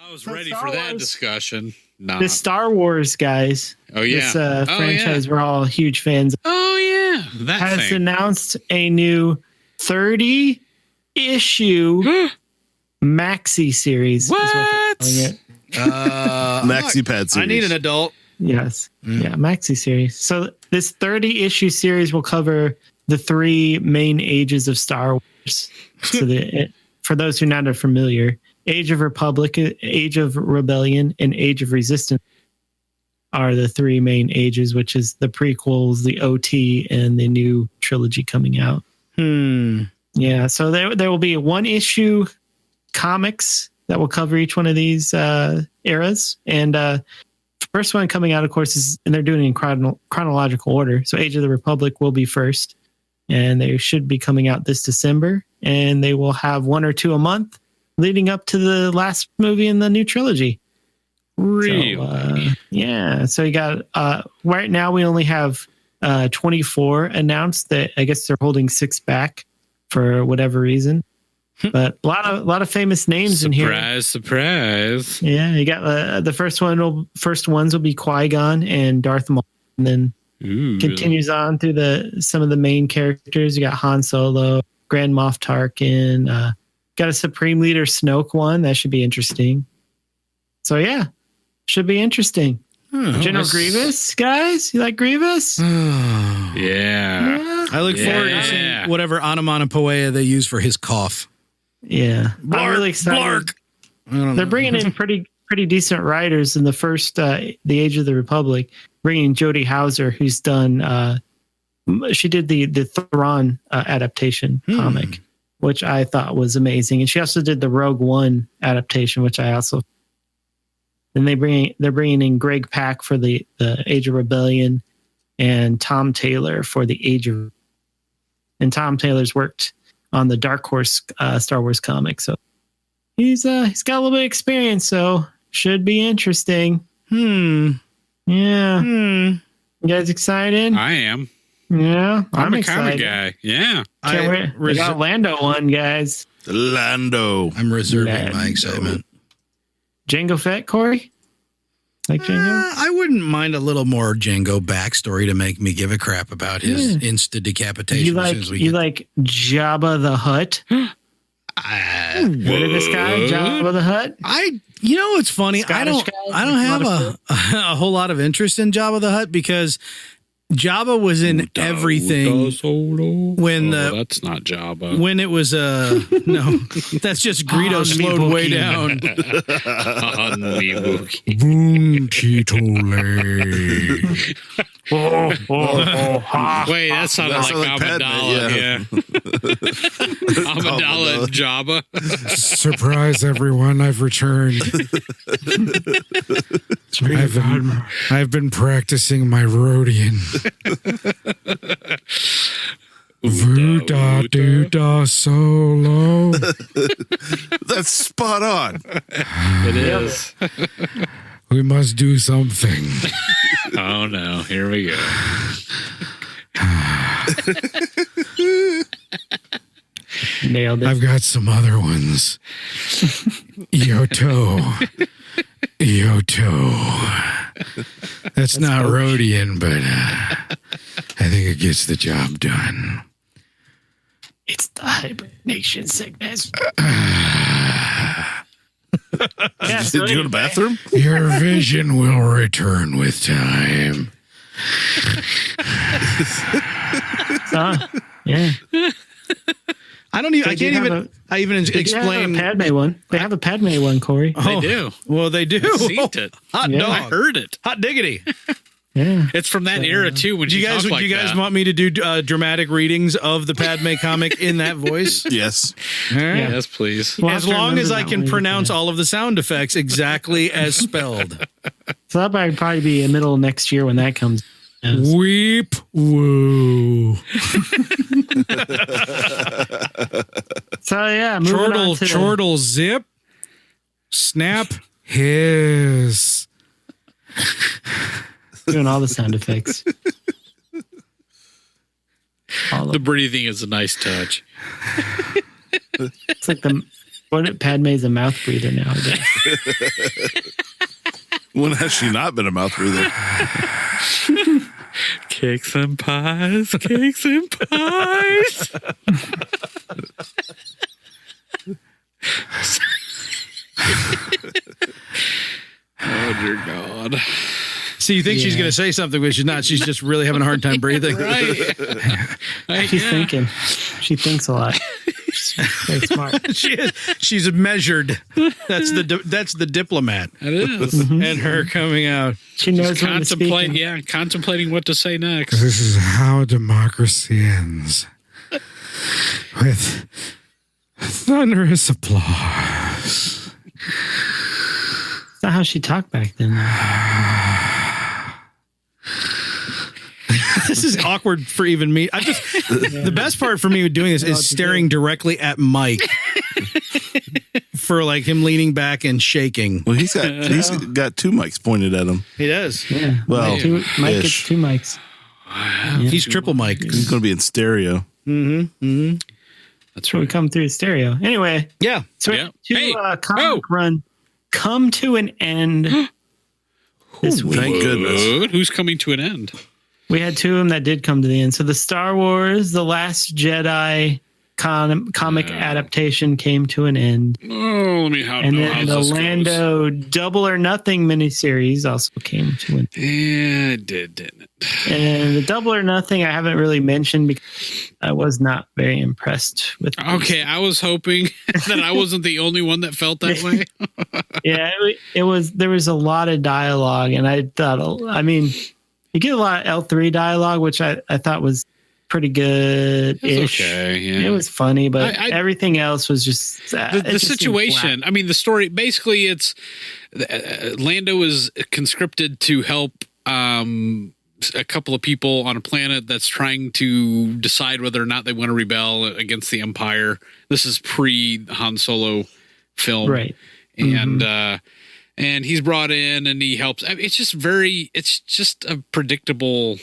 I was So ready Star for that Wars- discussion. Nah. The Star Wars guys, Oh yeah. this franchise we're all huge fans of, Oh yeah. That has thing. announced a new 30 issue maxi series. What? Is what they're calling it. Maxi pad series. I need an adult. Yes. Yeah, maxi series. So this 30 issue series will cover the 3 main ages of Star Wars. So for those who are not familiar, Age of Republic, Age of Rebellion, and Age of Resistance are the 3 main ages, which is the prequels, the OT, and the new trilogy coming out. Yeah, so there will be a 1-issue comics that will cover each one of these eras. And first one coming out, of course, and they're doing it in chronological order. So Age of the Republic will be first, and they should be coming out this December. And they will have 1 or 2 a month leading up to the last movie in the new trilogy. Really? So, yeah. So you got right now we only have 24 announced. That I guess they're holding 6 back for whatever reason. But a lot of famous names in here. Surprise. Yeah, you got the first ones will be Qui-Gon and Darth Maul, and then continues on through some of the main characters. You got Han Solo, Grand Moff Tarkin, got a Supreme Leader Snoke one that should be interesting. So yeah, should be interesting. General Grievous, guys, you like Grievous? Yeah. I look forward to seeing whatever onomatopoeia they use for his cough. Yeah, I'm really excited. They're bringing in pretty decent writers in the first The Age of the Republic, bringing Jodie Hauser, who's done she did the Thrawn adaptation comic, which I thought was amazing, and she also did the Rogue One adaptation, which I also. And they're bringing in Greg Pak for the Age of Rebellion, and Tom Taylor for the Age of. And Tom Taylor's worked on the Dark Horse Star Wars comic, so he's got a little bit of experience, so should be interesting. Yeah. You guys excited? I am. Yeah, I'm a excited. comic guy. Yeah. We got Lando one, guys. Lando. I'm reserving my excitement. Jango Fett, Corey? Like Jango? I wouldn't mind a little more Jango backstory to make me give a crap about his insta decapitation. You like Jabba the Hutt? Heard of this guy, Jabba the Hutt? It's funny. Scottish I don't have a whole lot of interest in Jabba the Hutt because Jabba was in everything. When that's not Jabba. When it was no, that's just Greedo slowed way down. Wait, that sounded like Amidala. Yeah. Amidala and Jabba. Surprise, everyone! I've returned. I've been practicing my Rhodian. Voo-da doo-da solo. That's spot on. It is. We must do something. Oh no, here we go. Nailed it. I've got some other ones. Yoto. That's not Rhodian, but I think it gets the job done. It's the hibernation sickness. Did you go to the bathroom? Your vision will return with time. Yeah. I can't even explain. They have a Padme one. They have a Padme one, Corey. They do. Well, they do. I've seen it. Hot Yeah. dog. I heard it. Hot diggity. Yeah. It's from that era too. When Do you guys want me to do dramatic readings of the Padme comic in that voice? Yes. Yeah. Yes, please. We'll As have to long as remember I that can one. pronounce all of the sound effects exactly as spelled. So that might probably be in the middle of next year when that comes. Yes. Weep woo. So yeah, moving on to Chortle zip. Snap hiss. doing all the sound effects. The breathing is a nice touch. It's like the Padme's a mouth breather now, I guess. When has she not been a mouth breather? Cakes and pies, cakes and pies. Oh dear God! So you think she's going to say something, but she's not. She's just really having a hard time breathing. Right? She's thinking. She thinks a lot. She's very smart. She's measured. That's the diplomat. It is. And her coming out. She knows when to speak. Contemplating what to say next. This is how democracy ends. With thunderous applause. That's not how she talked back then. This is awkward for even me. The best part for me with doing this is staring directly at Mike for like him leaning back and shaking. Well, he's got two mics pointed at him. He does. Yeah. Well, Mike gets 2 mics. He's triple Mike. He's going to be in stereo. That's We right. come through stereo. Anyway, Yeah. so Yeah. comic run come to an end this week. Thank goodness. Good. Who's coming to an end? We had 2 of them that did come to the end. So the Star Wars, The Last Jedi comic adaptation came to an end. Oh, let me how. And then how's the this Lando Double or Nothing miniseries also came to an end. Yeah, it did, didn't it? And the Double or Nothing I haven't really mentioned because I was not very impressed with it. Okay, I was hoping that I wasn't the only one that felt that way. Yeah, it was. There was a lot of dialogue, and I thought, I mean, you get a lot of L3 dialogue, which I thought was pretty good-ish. Okay, yeah. It was funny, but I everything else was just the situation. I mean, the story. Basically, it's Lando is conscripted to help a couple of people on a planet that's trying to decide whether or not they want to rebel against the Empire. This is pre Han Solo film, right? And he's brought in and he helps. I mean, it's just a predictable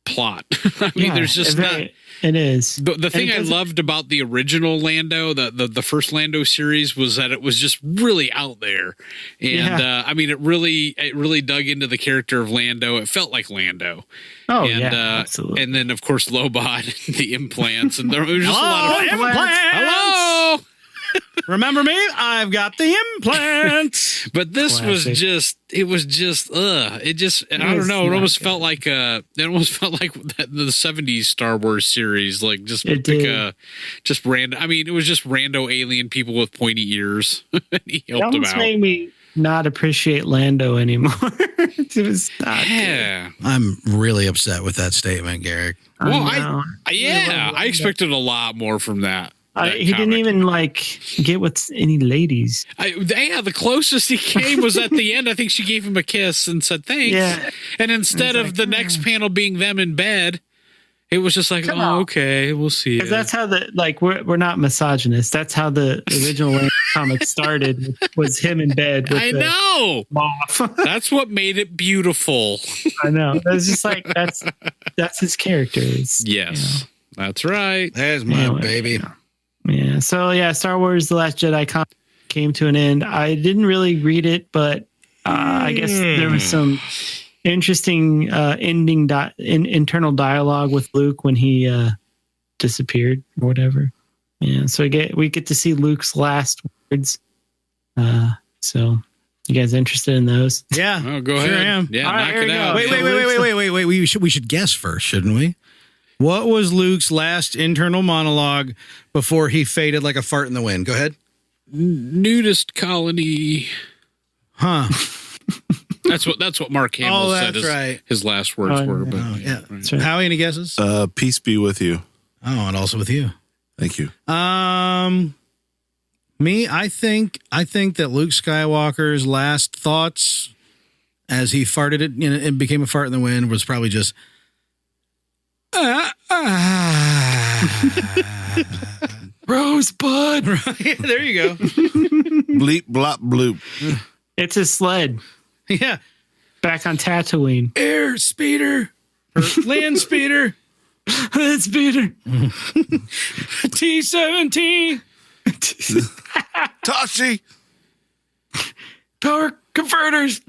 plot. I mean, there's just not. It is. The thing I loved about the original Lando, the first Lando series, was that it was just really out there, and I mean, it really dug into the character of Lando. It felt like Lando. Oh and, yeah, absolutely. And then of course Lobot, the implants, and there was just a lot of implants. Hello. Remember me? I've got the implants. But this was just, it was just, I don't know. It almost felt like the 70s Star Wars series, like just just random. I mean, it was just rando alien people with pointy ears. He helped them out. Made me not appreciate Lando anymore. It was not. Yeah. I'm really upset with that statement, Garrick. Well, I expected a lot more from that. He didn't even get with any ladies. The closest he came was at the end. I think she gave him a kiss and said thanks. Yeah. And instead of the next panel being them in bed, it was just like, okay, we'll see. Because that's how we're not misogynists. That's how the original comic started. Was him in bed. With moth. That's what made it beautiful. I know. It's just like that's his character. Yes, that's right. There's my baby. Yeah. So Star Wars: The Last Jedi comic came to an end. I didn't really read it, but I guess there was some interesting internal dialogue with Luke when he disappeared or whatever. Yeah. So we get to see Luke's last words. So you guys interested in those? Yeah. Oh, go ahead. I am. Yeah. Knock it out. Wait. We should guess first, shouldn't we? What was Luke's last internal monologue before he faded like a fart in the wind? Go ahead. Nudist colony. Huh. That's what Mark Hamill said his last words were. But Right. Howie, any guesses? Peace be with you. Oh, and also with you. Thank you. Me, I think that Luke Skywalker's last thoughts as he farted it, it became a fart in the wind, was probably just Rosebud. Right, there you go. Bleep, blop, bloop. It's a sled. Yeah. Back on Tatooine. Air speeder. Or land speeder. Land speeder. T-17. Tashi. Power converters.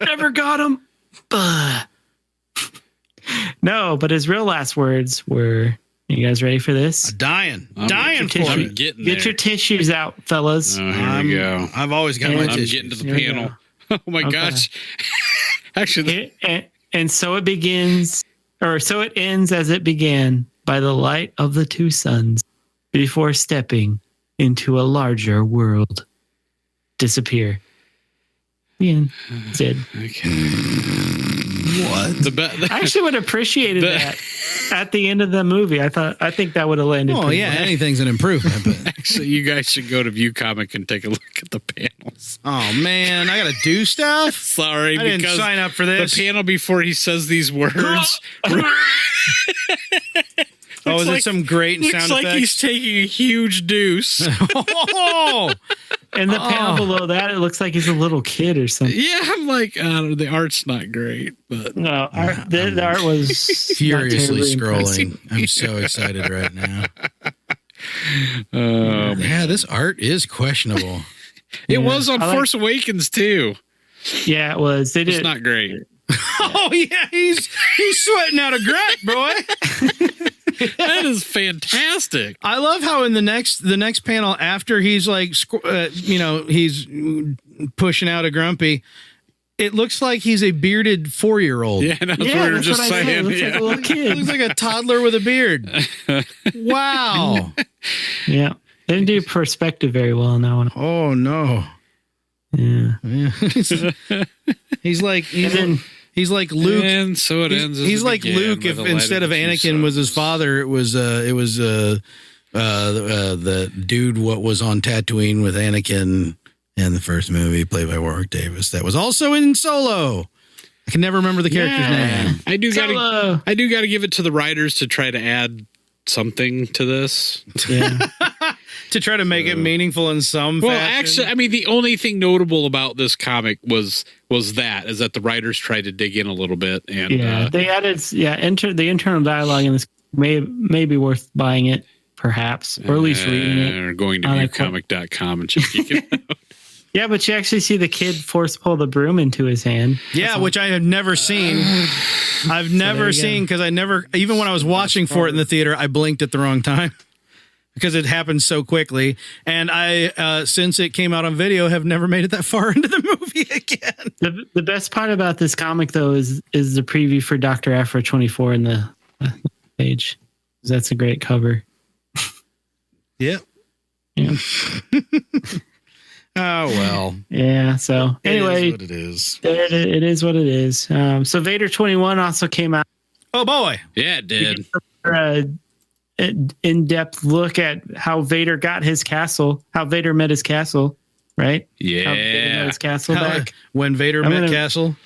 Never got them. No, but his real last words were, you guys ready for this? Dying for I'm it. getting Get your tissues out, fellas. Oh, here we go. I've always got my I'm tissues. getting to the Here we panel. go. Oh my gosh. Actually, And so it begins, or so it ends as it began, by the light of the two suns, before stepping into a larger world. Disappear. The end. It's it. What? I actually would have appreciated that at the end of the movie. I think that would have landed. Oh pretty yeah, well. anything's an improvement. But actually, you guys should go to View Comic and take a look at the panels. oh man, I gotta do stuff. Sorry, I didn't because sign up for this. the panel before he says these words. Oh, is like- it some great Looks sound like effects? he's taking a huge deuce. Oh, And the panel below that, it looks like he's a little kid or something. Yeah, I'm like, the art's not great, but No, the art was furiously not terribly impressive. scrolling. I'm so excited right now. Yeah, this art is questionable. it was on I like- Force Awakens too. Yeah, it was. They It's did. not great. Oh yeah, he's sweating out a grunt, boy. That is fantastic. I love how in the next panel after he's like, he's pushing out a grumpy. It looks like he's a bearded 4-year-old. Yeah, that's what we Yeah, were that's just what I said. It saying. looks like a Yeah. little kid. Looks like a toddler with a beard. Wow. Yeah, they didn't do perspective very well on that one. Oh no. Yeah. Yeah. he's like then- he's like Luke. And so it ends. as He's it like began, Luke by if the light instead of the two Anakin was his suns. father, it was the dude what was on Tatooine with Anakin in the first movie played by Warwick Davis that was also in Solo. I can never remember the character's Yeah. name. I do got Solo. to give it to the writers to try to add something to this. Yeah. To try to make it meaningful in some Well, fashion. actually, I mean, the only thing notable about this comic was that the writers tried to dig in a little bit, and Yeah. They added. Yeah. Enter the internal dialogue in this may be worth buying it, perhaps, or at least reading it. or going to I like viewcomic.com and checking it out. Yeah, but you actually see the kid force pull the broom into his hand. Yeah, which I have never seen. I've never you seen because I never, even when I was watching for it in the theater, I blinked at the wrong time because it happened so quickly. And I, since it came out on video, have never made it that far into the movie again. The best part about this comic, though, is the preview for Dr. Aphra 24 in the page. That's a great cover. Yep. Yeah. Oh, well. Yeah. So anyway, It is. it is what it is. So Vader 21 also came out. Oh, boy. Yeah, it did. An in-depth look at how Vader got his castle, how Vader met his castle, right? How Vader met Yeah. his castle back. When Vader I'm met gonna- Castle.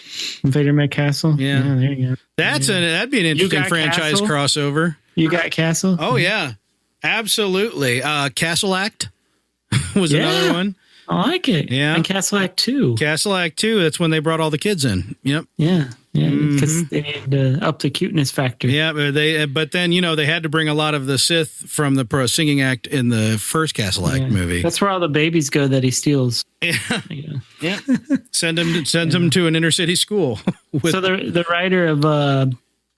Vader met castle. Yeah. There you go. That'd be an interesting got franchise Castle? crossover. You got castle. Oh, yeah. Absolutely. Castle Act was Yeah. another one. I like it. Yeah. And Castle Act 2. Castle Act 2, that's when they brought all the kids in. Yep. Yeah. Yeah. Because they need to up the cuteness factor. Yeah, but then they had to bring a lot of the Sith from the pro singing act in the first Castle Act Yeah. movie. That's where all the babies go that he steals. Yeah. Yeah. Yeah. Send them to an inner city school. So the writer of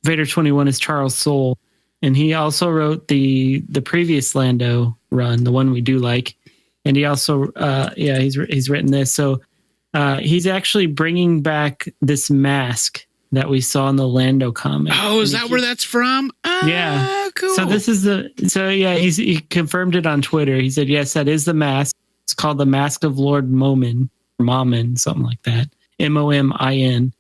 Vader 21 is Charles Soule, and he also wrote the previous Lando run, the one we do like, and he also he's written this. So he's actually bringing back this mask that we saw in the Lando comic. Oh, is that where that's from? Yeah. Cool. So this is he confirmed it on Twitter. He said, yes, that is the mask. It's called the Mask of Lord Momin, something like that. Momin.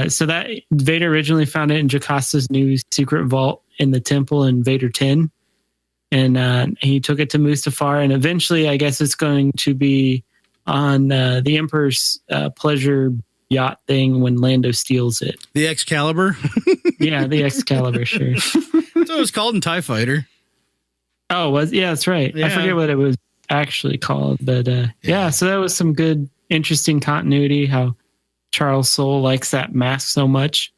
So that Vader originally found it in Jocasta's new secret vault in the temple in Vader 10. And he took it to Mustafar, and eventually I guess it's going to be on the Emperor's pleasure yacht thing when Lando steals it. The Excalibur. Yeah, the Excalibur, sure. That's what it was called in TIE Fighter. Oh, that's right. Yeah. I forget what it was actually called, but yeah. So that was some good, interesting continuity. How Charles Soule likes that mask so much.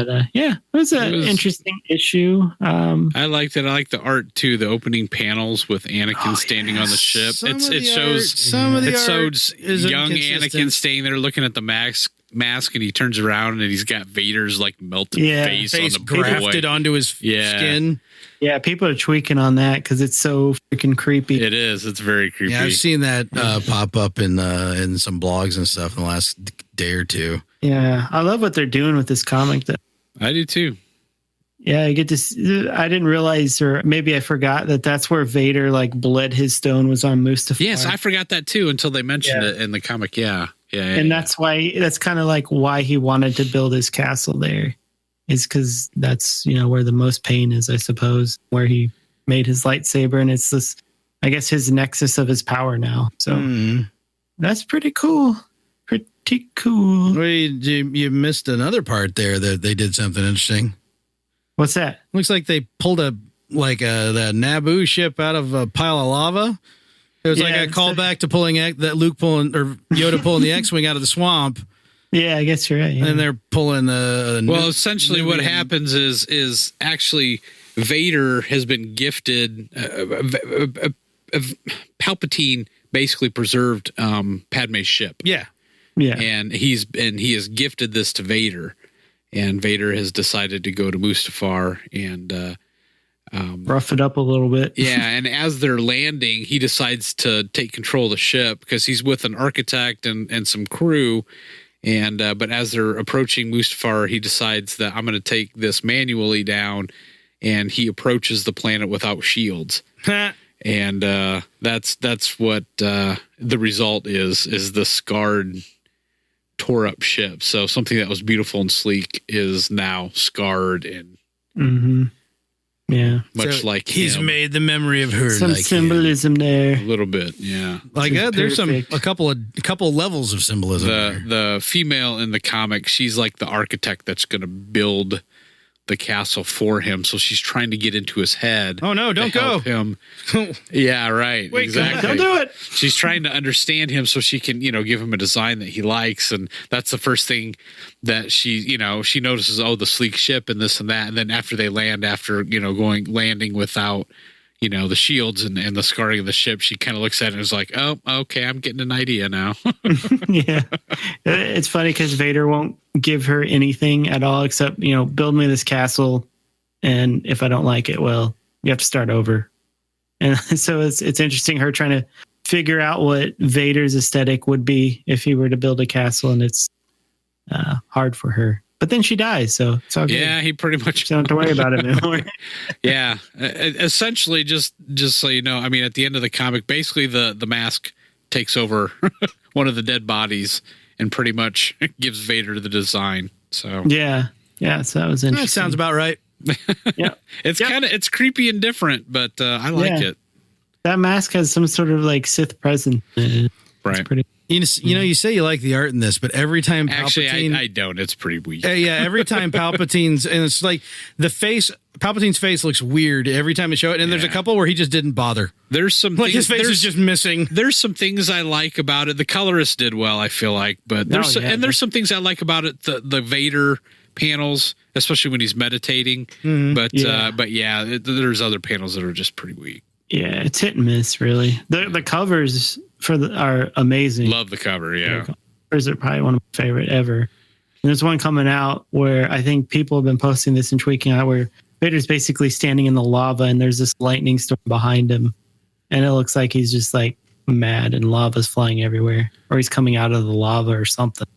But yeah, it was an interesting issue. I liked it. I like the art too. The opening panels with Anakin standing on the ship. It shows young Anakin standing there looking at the mask, and he turns around and he's got Vader's like melted face on the grafted onto his skin. Yeah, people are tweaking on that because it's so freaking creepy. It is. It's very creepy. Yeah, I've seen that pop up in some blogs and stuff in the last day or two. Yeah, I love what they're doing with this comic. I do too. Yeah, I get to see, I didn't realize, or maybe I forgot that that's where Vader like bled his stone was on Mustafar. Yes, I forgot that too until they mentioned it in the comic. Yeah. And that's kind of like why he wanted to build his castle there, is because that's, where the most pain is, I suppose, where he made his lightsaber, and it's this, I guess, his nexus of his power now. So that's pretty cool. Pretty cool. Well, you missed another part there that they did something interesting. What's that? Looks like they pulled the Naboo ship out of a pile of lava. It was like a callback to Yoda pulling the X-wing out of the swamp. Yeah, I guess you're right. Yeah. And they're pulling essentially what happens is actually Vader has been gifted. Palpatine basically preserved Padme's ship. Yeah. And he has gifted this to Vader, and Vader has decided to go to Mustafar and rough it up a little bit. Yeah, and as they're landing, he decides to take control of the ship because he's with an architect and some crew. And but as they're approaching Mustafar, he decides that I'm going to take this manually down, and he approaches the planet without shields. And that's what the result is the scarred, tore up ship. So something that was beautiful and sleek is now scarred and much like he's him. made the memory of her. Some symbolism there. A little bit, yeah. Like there's a couple levels of symbolism. The female in the comic, she's like the architect that's going to build the castle for him, so she's trying to get into his head. Oh no, don't go. Him. Yeah, right. Wait, exactly. Don't do it. She's trying to understand him so she can, give him a design that he likes, and that's the first thing that she notices, the sleek ship and this and that, and then after they land, landing without the shields and the scarring of the ship, she kind of looks at it and is like, oh, okay, I'm getting an idea now. Yeah. It's funny because Vader won't give her anything at all except, build me this castle, and if I don't like it, well, you have to start over. And so it's interesting, her trying to figure out what Vader's aesthetic would be if he were to build a castle, and it's hard for her. But then she dies, so it's all good. Yeah, he pretty much don't have to worry about it anymore. Yeah, essentially, just so you know, I mean, at the end of the comic, basically the mask takes over one of the dead bodies and pretty much gives Vader the design. So yeah, so that was interesting. That sounds about right. Yeah, it's creepy and different, but I like it. That mask has some sort of like Sith presence. Right. Pretty. You say you like the art in this, but every time Palpatine... Actually, I don't. It's pretty weak. Yeah, every time Palpatine's... And it's like Palpatine's face looks weird every time they show it, and there's a couple where he just didn't bother. There's some like things, his face is just missing. There's some things I like about it. The colorist did well, I feel like. But there's some things I like about it. The Vader panels, especially when he's meditating. Mm-hmm. But there's other panels that are just pretty weak. Yeah, it's hit and miss, really. The covers are amazing. Love the cover, yeah. The covers are probably one of my favorite ever. And there's one coming out where I think people have been posting this and tweaking out where Vader's basically standing in the lava and there's this lightning storm behind him. And it looks like he's just like mad and lava's flying everywhere. Or he's coming out of the lava or something.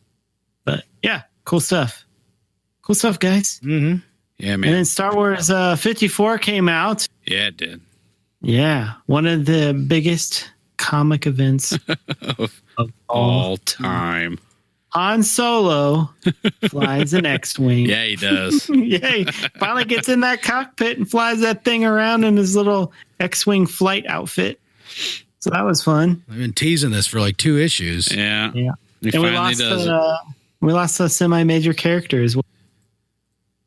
But yeah, cool stuff. Cool stuff, guys. Mm-hmm. Yeah, man. And then Star Wars 54 came out. Yeah, it did. Yeah, one of the biggest comic events of all time. Han Solo flies an X-Wing. Yeah, he does. Yeah, he finally gets in that cockpit and flies that thing around in his little X-Wing flight outfit. So that was fun. I've been teasing this for like 2 issues. Yeah. And we lost a semi-major character as well.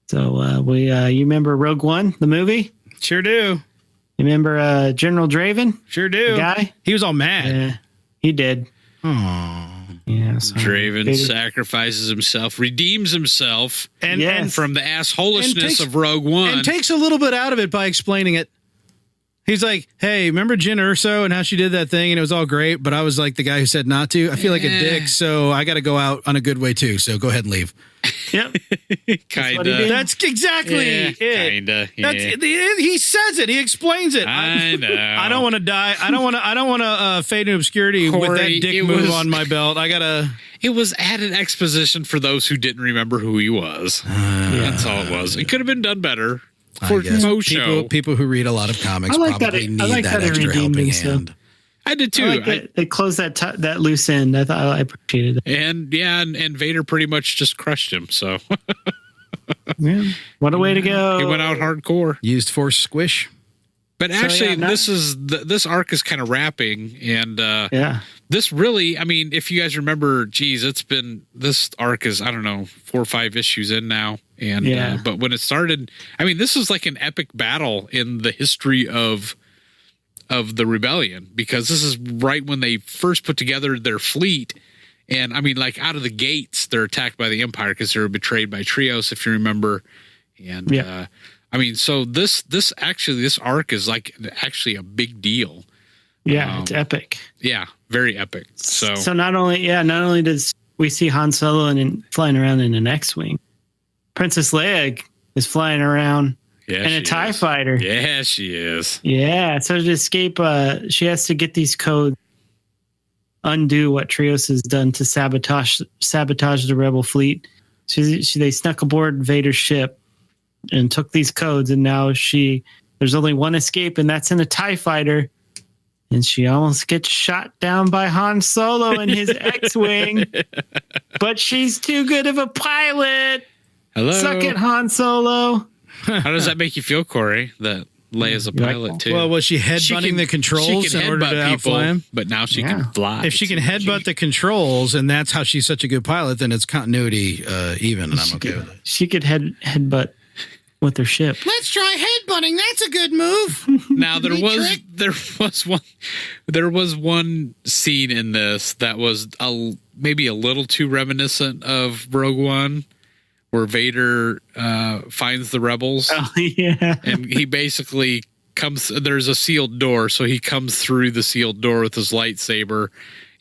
So you remember Rogue One, the movie? Sure do. You remember General Draven? Sure do. The guy? He was all mad. Yeah, he did. Aww. Yeah. So Draven Vader- sacrifices himself, redeems himself and from the assholishness takes- of Rogue One. and takes a little bit out of it by explaining it. He's like, hey, remember Jyn Erso and how she did that thing and it was all great, but I was like the guy who said not to? I feel like a dick, so I got to go out on a good way too, so go ahead and leave. Yep. Kinda. That's exactly it. Kinda. Yeah. He says it. He explains it. I know. I don't want to die. I don't want to fade into obscurity with that Corey, dick move on my belt. I gotta. It was added exposition for those who didn't remember who he was. That's all it was. It could have been done better for I guess. most show. People who read a lot of comics I like that probably it- need I like that that it extra redeemed helping himself. hand. I did too. I like that they closed that loose end. I appreciated it. And Vader pretty much just crushed him. So Yeah. What a way to go. he went out hardcore. Used force squish. But actually, yeah, this arc is kind of wrapping, and Yeah. this really, I mean, if you guys remember, this arc is, I don't know, 4 or 5 issues in now, and Yeah. but when it started, I mean, this is like an epic battle in the history of the rebellion, because this is right when they first put together their fleet. And I mean, like out of the gates, they're attacked by the Empire because they were betrayed by Trios, if you remember. And I mean, so this arc is like actually a big deal. Yeah. It's epic. Yeah, very epic. So not only does we see Han Solo flying around in an X-wing, Princess Leia is flying around in a TIE fighter. Yeah, she is. Yeah. So to escape, she has to get these codes, undo what Trios has done to sabotage the rebel fleet. They snuck aboard Vader's ship and took these codes, and now there's only one escape, and that's in a TIE fighter. And she almost gets shot down by Han Solo in his X-wing, but she's too good of a pilot. Hello. Suck it, Han Solo. How does that make you feel, Corey? That Leia's a pilot too. Well, was she headbutting the controls in order to outfly him? But now she can fly. If she can headbutt the controls, and that's how she's such a good pilot, then it's continuity even, and I'm okay with it. She could headbutt with her ship. Let's try headbutting. That's a good move. Now there was one scene in this that was maybe a little too reminiscent of Rogue One, where Vader finds the rebels. Oh yeah. And he basically there's a sealed door, so he comes through the sealed door with his lightsaber,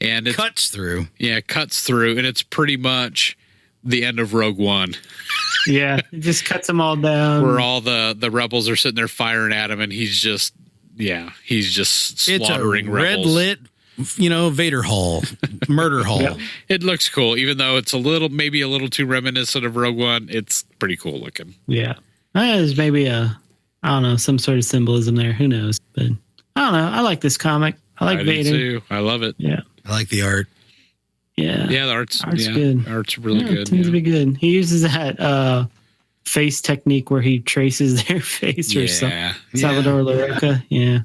and it cuts through. Yeah, cuts through, and it's pretty much the end of Rogue One. Yeah, it just cuts them all down. Where all the rebels are sitting there firing at him, and he's just slaughtering rebels. Red lit, Vader Hall, murder hall. Yep. It looks cool, even though it's maybe a little too reminiscent of Rogue One. It's pretty cool looking. Yeah, there's maybe some sort of symbolism there. Who knows? But I don't know. I like this comic. I like Vader too. I love it. Yeah, I like the art. Yeah, the art's good. Art's really good. It seems to be good. He uses that face technique where he traces their face or something. Salvador Larroca. Yeah.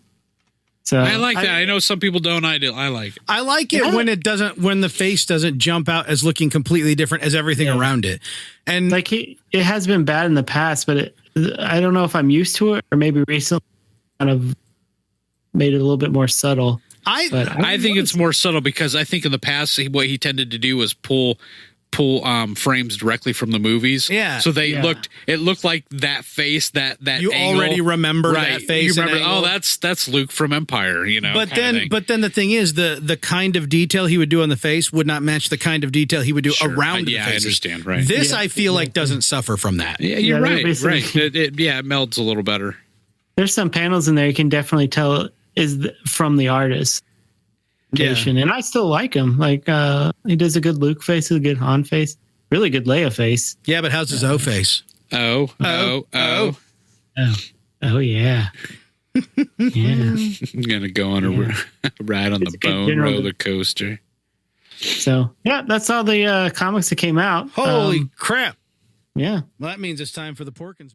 So I like that. I know some people don't. I do. I like it. I like it when the face doesn't jump out as looking completely different as everything around it. And like it has been bad in the past, but I don't know if I'm used to it or maybe recently kind of made it a little bit more subtle. I think it's more subtle because I think in the past what he tended to do was pull frames directly from the movies. Yeah. So it looked like that face, that you angle. already remember that face. You remember, that's Luke from Empire, But then the thing is, the kind of detail he would do on the face would not match the kind of detail he would do around the face. I understand, right. This I feel like doesn't suffer from that. Yeah, you're right. It melds a little better. There's some panels in there you can definitely tell from the artist. Yeah. And I still like him. Like he does a good Luke face, a good Han face, really good Leia face. Yeah, but how's his O face? Oh yeah. Yeah. I'm gonna go on a ride on the bone roller coaster. So yeah, that's all the comics that came out. Holy crap. Yeah. Well, that means it's time for the Porkins.